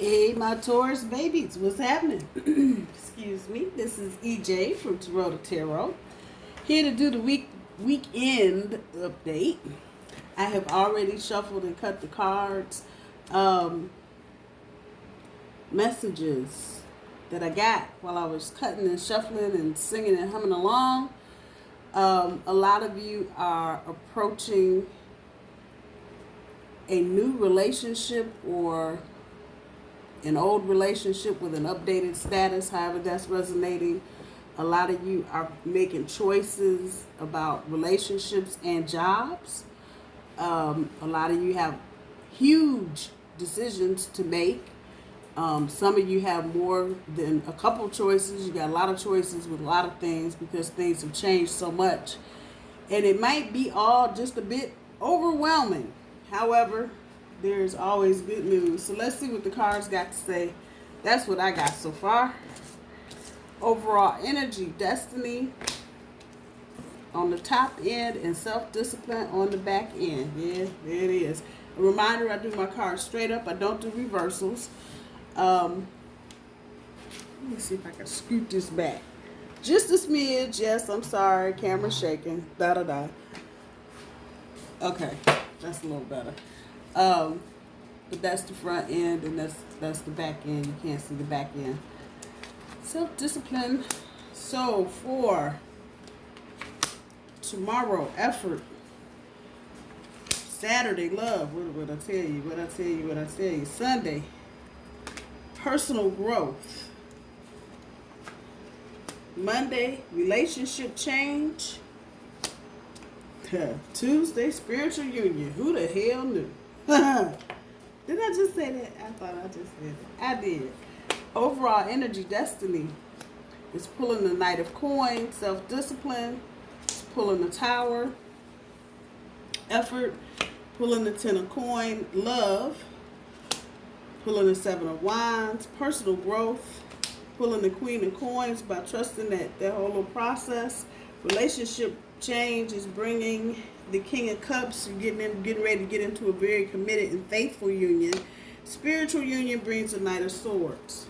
Hey, my Taurus babies, what's happening? Excuse me. This is EJ from Taurota Tarot, here to do the weekend update. I have already shuffled and cut the cards. Messages that I got while I was cutting and shuffling and singing and humming along. A lot of you are approaching a new relationship or an old relationship with an updated status, however that's resonating. A lot of you are making choices about relationships and jobs. A lot of you have huge decisions to make. Some of you have more than a couple choices. You got a lot of choices with a lot of things because things have changed so much. And it might be all just a bit overwhelming. However, there's always good news. So let's see what the cards got to say. That's what I got so far. Overall energy, destiny on the top end and self-discipline on the back end. Yeah, there it is. A reminder, I do my cards straight up. I don't do reversals. Let me see if I can scoot this back. Just a smidge. Yes, I'm sorry. Camera's shaking. Da-da-da. Okay, that's a little better. But that's the front end and that's the back end. You can't see the back end. Self-discipline. So for tomorrow, effort. Saturday, love. What I tell you? Sunday, personal growth. Monday, relationship change. Tuesday, spiritual union. Who the hell knew? Did I just say that? I thought I just said it. I did. Overall energy, destiny. It's pulling the Knight of Coins, self-discipline. It's pulling the Tower. Effort. Pulling the Ten of Coins, love. Pulling the Seven of Wands, personal growth. Pulling the Queen of Coins by trusting that whole little process. Relationship change is bringing the King of Cups. You're getting ready to get into a very committed and faithful union. Spiritual union brings the Knight of Swords.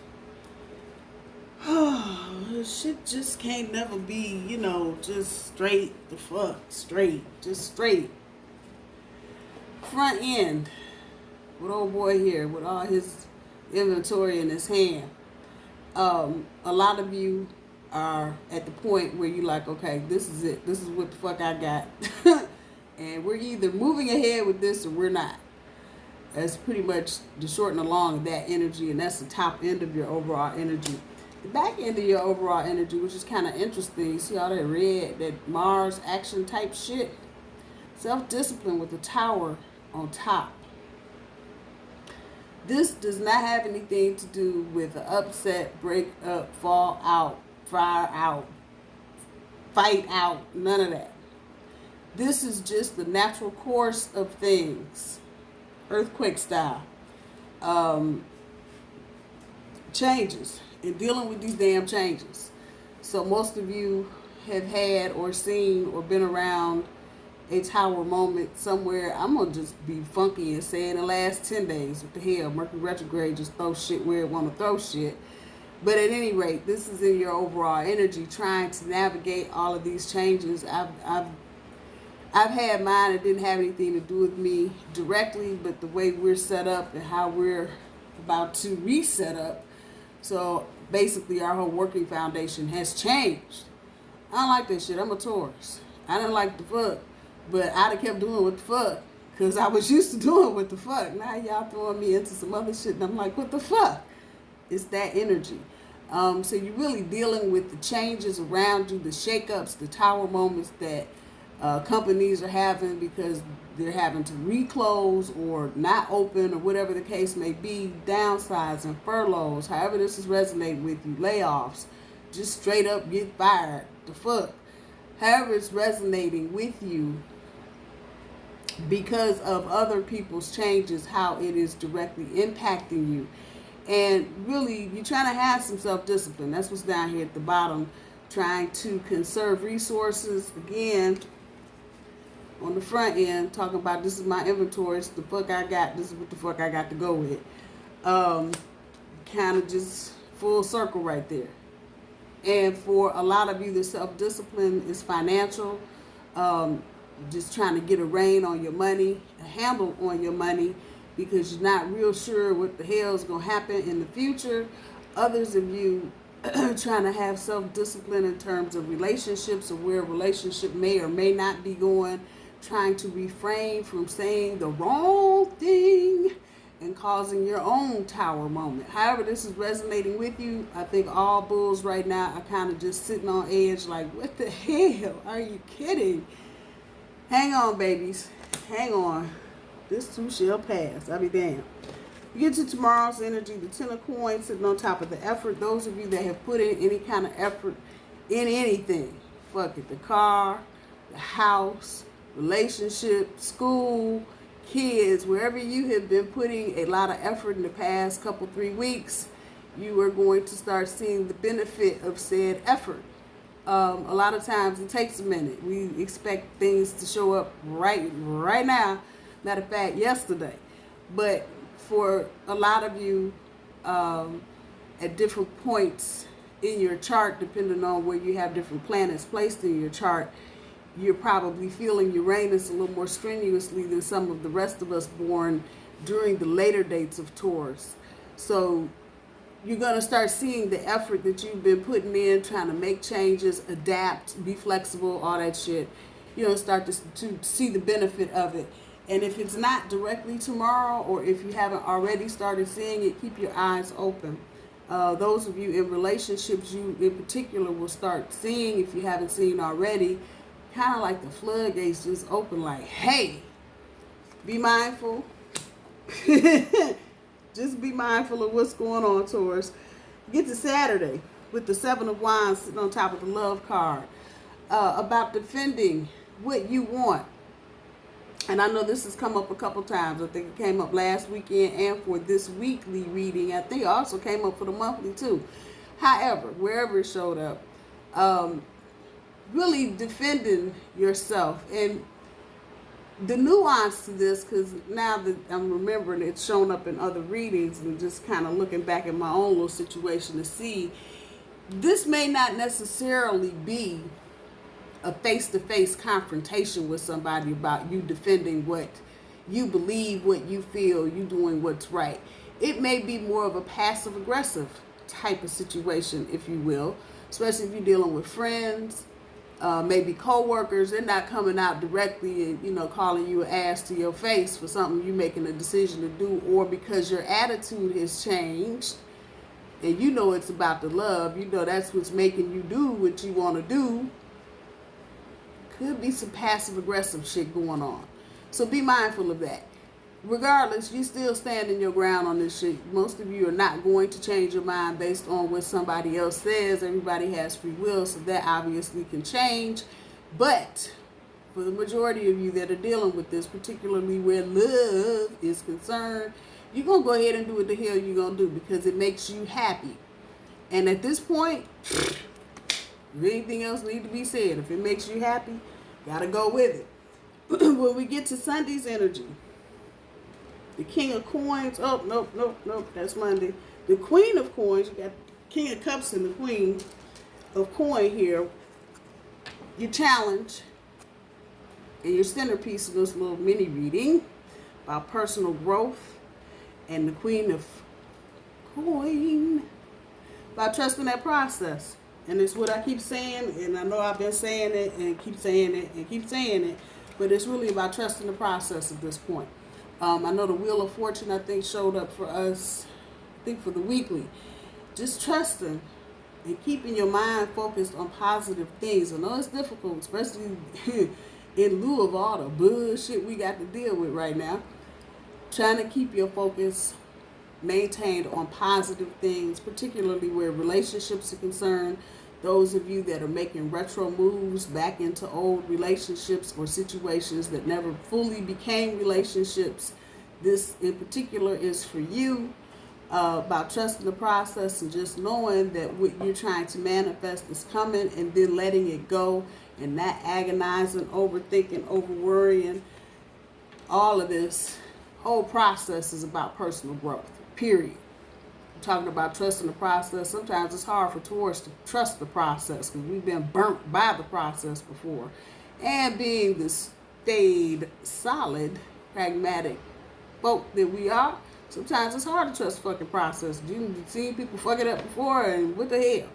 Oh, shit just can't never be, just straight the fuck straight. Just straight. Front end with old boy here with all his inventory in his hand. A lot of you are at the point where you're like, okay, this is it. This is what the fuck I got. And we're either moving ahead with this or we're not. That's pretty much the short and the long of that energy, and that's the top end of your overall energy. The back end of your overall energy, which is kind of interesting. You see all that red, that Mars action type shit? Self-discipline with the Tower on top. This does not have anything to do with an upset, break up, fall out, fire out, fight out, none of that. This is just the natural course of things, earthquake style. Changes and dealing with these damn changes. So most of you have had or seen or been around a tower moment somewhere. I'm going to just be funky and say in the last 10 days. What the hell? Mercury retrograde just throw shit where it want to throw shit. But at any rate, this is in your overall energy, trying to navigate all of these changes. I've had mine. It didn't have anything to do with me directly, but the way we're set up and how we're about to reset up. So basically, our whole working foundation has changed. I don't like this shit. I'm a Taurus. I didn't like the fuck, but I'd have kept doing what the fuck because I was used to doing what the fuck. Now y'all throwing me into some other shit, and I'm like, what the fuck? It's that energy. So you're really dealing with the changes around you, the shakeups, the tower moments that companies are having because they're having to reclose or not open or whatever the case may be, downsizing, furloughs, however this is resonating with you, layoffs, just straight up get fired, the fuck. However it's resonating with you because of other people's changes, how it is directly impacting you. And really, you're trying to have some self-discipline. That's what's down here at the bottom. Trying to conserve resources. Again, on the front end, talking about this is my inventory, it's the fuck I got, this is what the fuck I got to go with. kind of just full circle right there. And for a lot of you, the self-discipline is financial. Just trying to get a rein on your money, a handle on your money, because you're not real sure what the hell is going to happen in the future. Others of you trying to have self-discipline in terms of relationships, or where a relationship may or may not be going, trying to refrain from saying the wrong thing and causing your own tower moment. However this is resonating with you, I think all bulls right now are kind of just sitting on edge like, what the hell? Are you kidding? Hang on, babies. Hang on. This too shall pass. I'll be damned. We get to tomorrow's energy, the 10 of coins sitting on top of the effort. Those of you that have put in any kind of effort in anything, fuck it, the car, the house, relationship, school, kids, wherever you have been putting a lot of effort in the past couple, 3 weeks, you are going to start seeing the benefit of said effort. A lot of times it takes a minute. We expect things to show up right now. Matter of fact, yesterday. But for a lot of you, at different points in your chart, depending on where you have different planets placed in your chart, you're probably feeling Uranus a little more strenuously than some of the rest of us born during the later dates of Taurus. So you're going to start seeing the effort that you've been putting in, trying to make changes, adapt, be flexible, all that shit. You're going to start to see the benefit of it. And if it's not directly tomorrow, or if you haven't already started seeing it, keep your eyes open. Those of you in relationships, you in particular will start seeing, if you haven't seen already, kind of like the floodgates just open, like, hey, be mindful. Just be mindful of what's going on, Taurus. Get to Saturday with the 7 of Wands sitting on top of the love card. About defending what you want. And I know this has come up a couple times. I think it came up last weekend and for this weekly reading. I think it also came up for the monthly too. However, wherever it showed up, really defending yourself. And the nuance to this, because now that I'm remembering it's shown up in other readings and just kind of looking back at my own little situation to see, this may not necessarily be a face-to-face confrontation with somebody about you defending what you believe, what you feel, you doing what's right. It may be more of a passive-aggressive type of situation, if you will, especially if you're dealing with friends, maybe co-workers. They're not coming out directly and, calling you an ass to your face for something you're making a decision to do, or because your attitude has changed and it's about the love, that's what's making you do what you want to do. Could be some passive-aggressive shit going on. So be mindful of that. Regardless, you still standing your ground on this shit. Most of you are not going to change your mind based on what somebody else says. Everybody has free will, so that obviously can change. But for the majority of you that are dealing with this, particularly where love is concerned, you're going to go ahead and do what the hell you're going to do because it makes you happy. And at this point, anything else need to be said. If it makes you happy, gotta go with it. When we get to Sunday's energy, the King of Coins, nope, that's Monday. The Queen of Coins, you got King of Cups and the Queen of Coin here. Your challenge and your centerpiece of this little mini reading about personal growth, and the Queen of Coin about trusting that process. And it's what I keep saying, and I know I've been saying it and keep saying it and keep saying it, but it's really about trusting the process at this point. I know the Wheel of Fortune, I think, showed up for us, I think for the weekly. Just trusting and keeping your mind focused on positive things. I know it's difficult, especially in lieu of all the bullshit we got to deal with right now. Trying to keep your focus maintained on positive things, particularly where relationships are concerned. Those of you that are making retro moves back into old relationships or situations that never fully became relationships, this in particular is for you. About trusting the process and just knowing that what you're trying to manifest is coming, and then letting it go and not agonizing, overthinking, over worrying. All of this whole process is about personal growth. Period. talking about trusting the process. Sometimes it's hard for Taurus to trust the process because we've been burnt by the process before. And being the stayed, solid, pragmatic folk that we are, sometimes it's hard to trust the fucking process. You've seen people fuck it up before, and what the hell?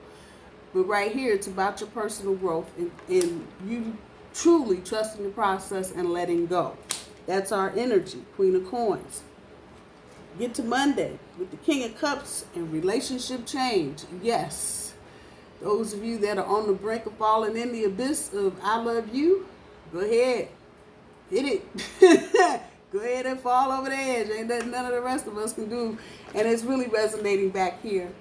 But right here, it's about your personal growth and you truly trusting the process and letting go. That's our energy, Queen of Coins. Get to Monday with the King of Cups and relationship change. Yes. Those of you that are on the brink of falling in the abyss of I love you, go ahead. Hit it. Go ahead and fall over the edge. Ain't nothing none of the rest of us can do. And it's really resonating back here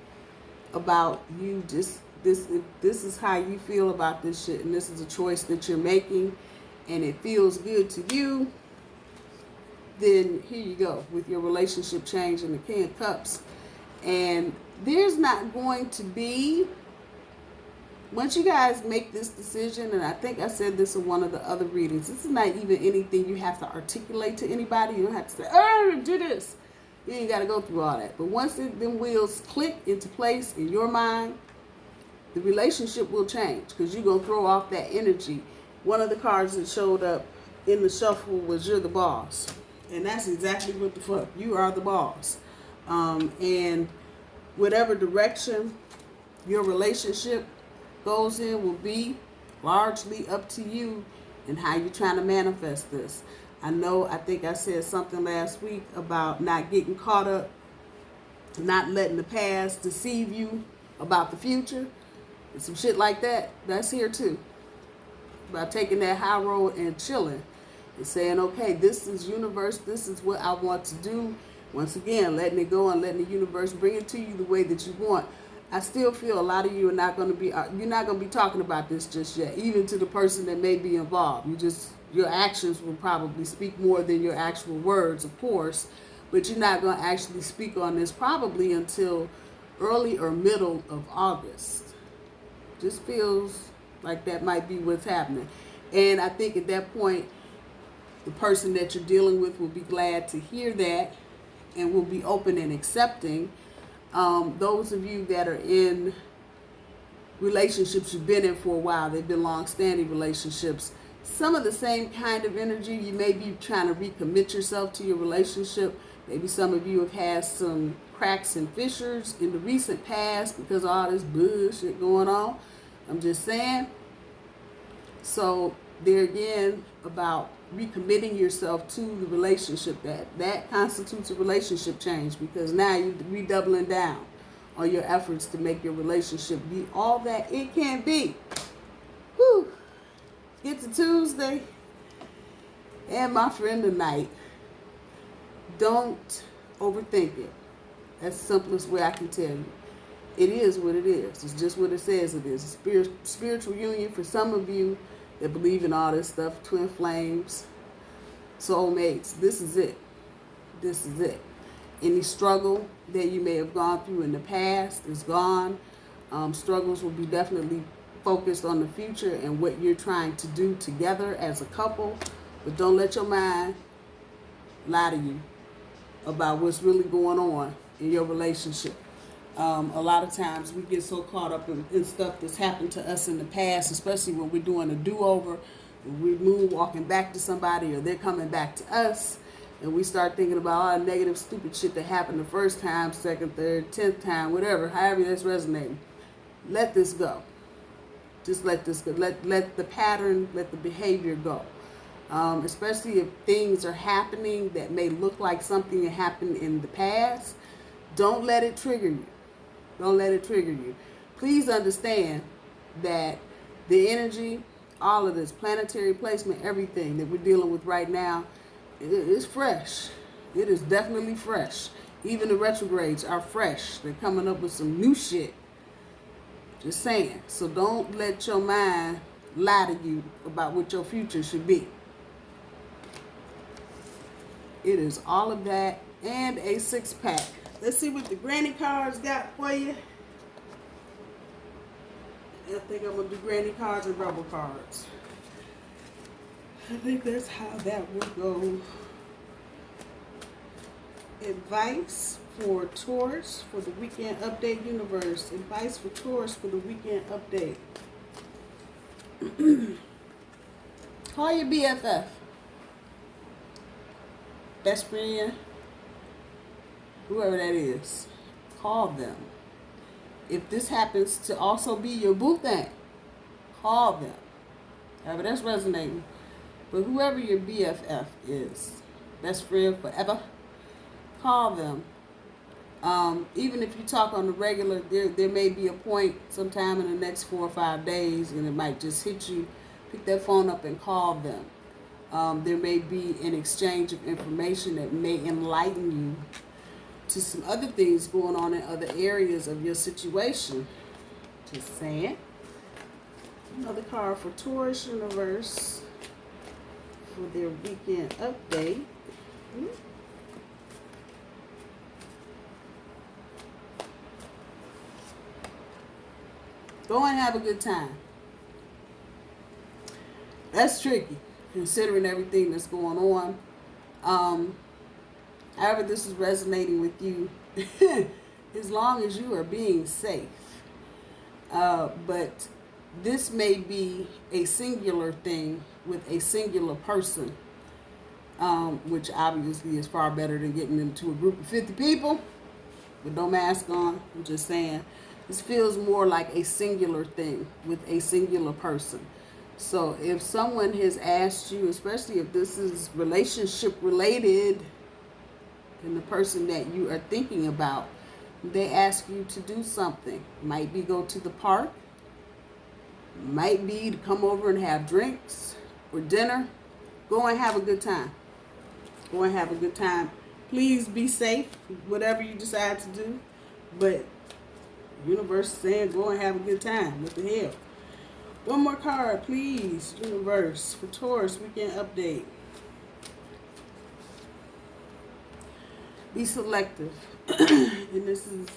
about you just this is how you feel about this shit, and this is a choice that you're making and it feels good to you. Then here you go with your relationship change and the King of Cups. And there's not going to be, once you guys make this decision, and I think I said this in one of the other readings, this is not even anything you have to articulate to anybody. You don't have to say, oh, do this. You ain't got to go through all that. But once them wheels click into place in your mind, the relationship will change because you're going to throw off that energy. One of the cards that showed up in the shuffle was you're the boss. And that's exactly what the fuck. You are the boss. And whatever direction your relationship goes in will be largely up to you and how you're trying to manifest this. I think I said something last week about not getting caught up, not letting the past deceive you about the future. And some shit like that, that's here too. About taking that high road and chilling. And saying, okay, this is universe, this is what I want to do. Once again, letting it go and letting the universe bring it to you the way that you want. I still feel a lot of you are not going to be, you're not going to be talking about this just yet, even to the person that may be involved. Your actions will probably speak more than your actual words, of course, but you're not going to actually speak on this probably until early or middle of August. Just feels like that might be what's happening. And I think at that point, the person that you're dealing with will be glad to hear that and will be open and accepting. Those of you that are in relationships you've been in for a while, they've been long-standing relationships, some of the same kind of energy. You may be trying to recommit yourself to your relationship. Maybe some of you have had some cracks and fissures in the recent past because of all this bullshit going on. I'm just saying. So there again, about recommitting yourself to the relationship, that constitutes a relationship change, because now you're redoubling down on your efforts to make your relationship be all that it can be. Whew. Get to Tuesday, and my friend tonight, don't overthink it. That's the simplest way I can tell you. It is what it is. It's just what it says it is. A spiritual union for some of you that believe in all this stuff, twin flames, soulmates. This is it. This is it. Any struggle that you may have gone through in the past is gone. Struggles will be definitely focused on the future and what you're trying to do together as a couple. But don't let your mind lie to you about what's really going on in your relationship. A lot of times we get so caught up in stuff that's happened to us in the past, especially when we're doing a do-over, when we walking back to somebody or they're coming back to us, and we start thinking about all the negative, stupid shit that happened the first time, second, third, 10th time, whatever, however that's resonating. Let this go. Just let this go. Let the pattern, let the behavior go. Especially if things are happening that may look like something that happened in the past, don't let it trigger you. Don't let it trigger you. Please understand that the energy, all of this planetary placement, everything that we're dealing with right now, it is fresh. It is definitely fresh. Even the retrogrades are fresh. They're coming up with some new shit. Just saying. So don't let your mind lie to you about what your future should be. It is all of that and a 6-pack. Let's see what the granny cards got for you. I think I'm going to do granny cards and rebel cards. I think that's how that would go. Advice for Taurus for the weekend update, universe. Advice for Taurus for the weekend update. Call your BFF. Best friend. Whoever that is. Call them. If this happens to also be your boo thing, call them. However, that's resonating. But whoever your BFF is, best friend forever, call them. Even if you talk on the regular, there may be a point sometime in the next 4 or 5 days, and it might just hit you. Pick that phone up and call them. There may be an exchange of information that may enlighten you to some other things going on in other areas of your situation. Just saying. Another card for Taurus universe for their weekend update. Go and have a good time. That's tricky, considering everything that's going on. However this is resonating with you, as long as you are being safe. But this may be a singular thing with a singular person, which obviously is far better than getting into a group of 50 people with no mask on. I'm just saying, this feels more like a singular thing with a singular person. So if someone has asked you, especially if this is relationship related, and the person that you are thinking about, they ask you to do something. Might be go to the park, might be to come over and have drinks or dinner. Go and have a good time. Go and have a good time. Please be safe, whatever you decide to do. But universe is saying go and have a good time. What the hell? One more card, please, universe, for Taurus weekend update. Be selective. And this is,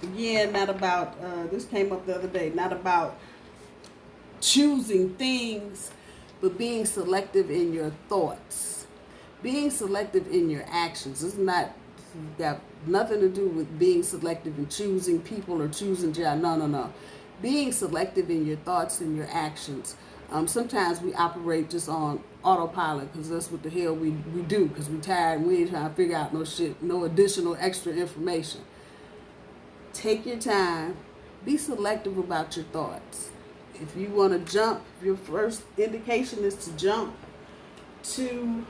again, not about, this came up the other day, not about choosing things, but being selective in your thoughts. Being selective in your actions. This is not, got nothing to do with being selective in choosing people or choosing jobs. No. Being selective in your thoughts and your actions. Sometimes we operate just on autopilot because that's what the hell we do, because we're tired and we ain't trying to figure out no shit, no additional extra information. Take your time. Be selective about your thoughts. If you want to jump, your first indication is to jump to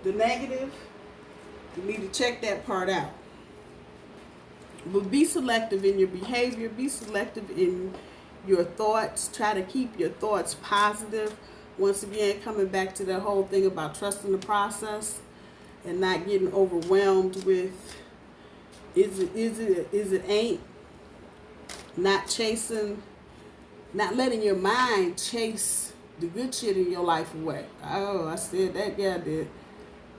the negative, you need to check that part out. But be selective in your behavior. Be selective in your thoughts. Try to keep your thoughts positive. Once again, coming back to that whole thing about trusting the process and not getting overwhelmed with is it ain't. Not chasing, not letting your mind chase the good shit in your life away. Oh, I said that, yeah, I did.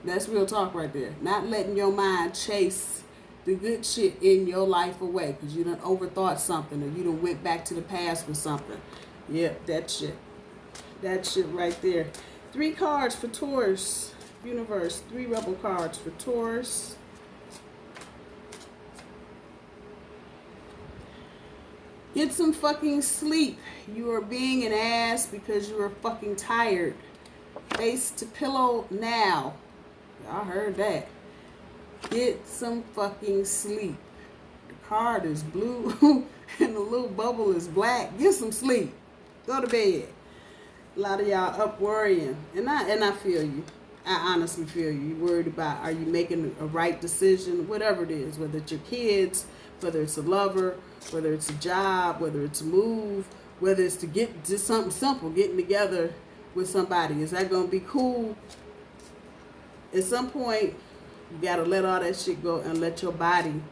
That's real talk right there. Not letting your mind chase the good shit in your life away because you done overthought something or you done went back to the past with something. Yep, that shit. That shit right there. 3 cards for Taurus universe. 3 rebel cards for Taurus. Get some fucking sleep. You are being an ass because you are fucking tired. Face to pillow now. Y'all heard that. Get some fucking sleep. The card is blue and the little bubble is black. Get some sleep. Go to bed. A lot of y'all up worrying. And I feel you. I honestly feel you. You're worried about, are you making a right decision? Whatever it is. Whether it's your kids, whether it's a lover, whether it's a job, whether it's a move, whether it's to get just something simple, getting together with somebody. Is that going to be cool? At some point, you got to let all that shit go and let your body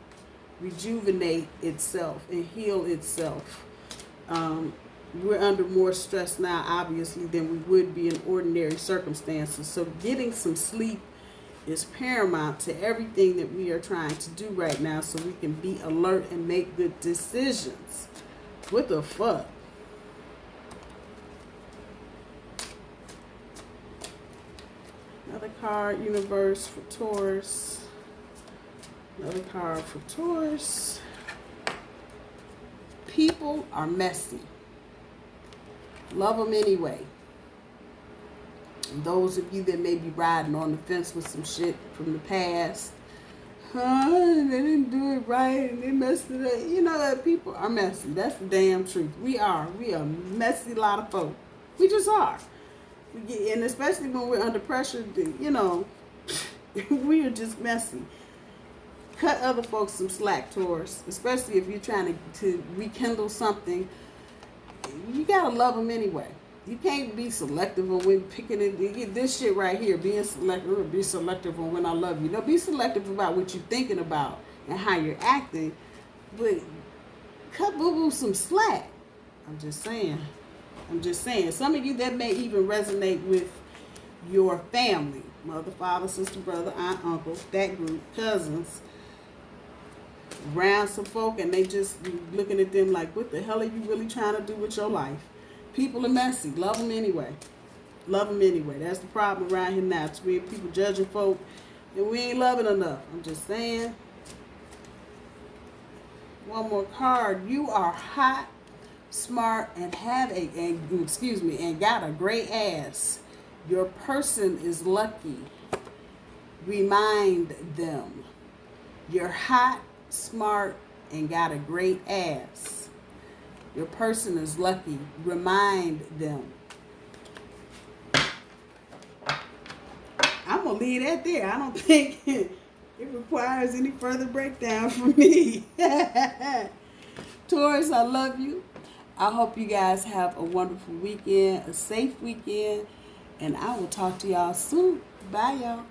rejuvenate itself and heal itself. We're under more stress now, obviously, than we would be in ordinary circumstances. So getting some sleep is paramount to everything that we are trying to do right now so we can be alert and make good decisions. What the fuck? Another card, universe for Taurus. Another card for Taurus. People are messy. Love them anyway. And those of you that may be riding on the fence with some shit from the past, they didn't do it right and they messed it up. You know that people are messy. That's the damn truth. We are. We are a messy lot of folk. We just are. And especially when we're under pressure, you know, we are just messy. Cut other folks some slack, Taurus. Especially if you're trying to rekindle something. You gotta love them anyway. You can't be selective on when picking it. This shit right here, being selective. Be selective on when I love you. No, be selective about what you're thinking about and how you're acting. But cut boo-boo some slack. I'm just saying. Some of you that may even resonate with your family. Mother, father, sister, brother, aunt, uncle, that group, cousins. Around some folk and they just looking at them like, what the hell are you really trying to do with your life? People are messy. Love them anyway. Love them anyway. That's the problem around here now. It's weird people judging folk and we ain't loving enough. I'm just saying. One more card. You are hot, smart, and and got a great ass. Your person is lucky. Remind them. You're hot, smart, and got a great ass. Your person is lucky. Remind them. I'm going to leave that there. I don't think it requires any further breakdown from me. Taurus, I love you. I hope you guys have a wonderful weekend, a safe weekend, and I will talk to y'all soon. Bye, y'all.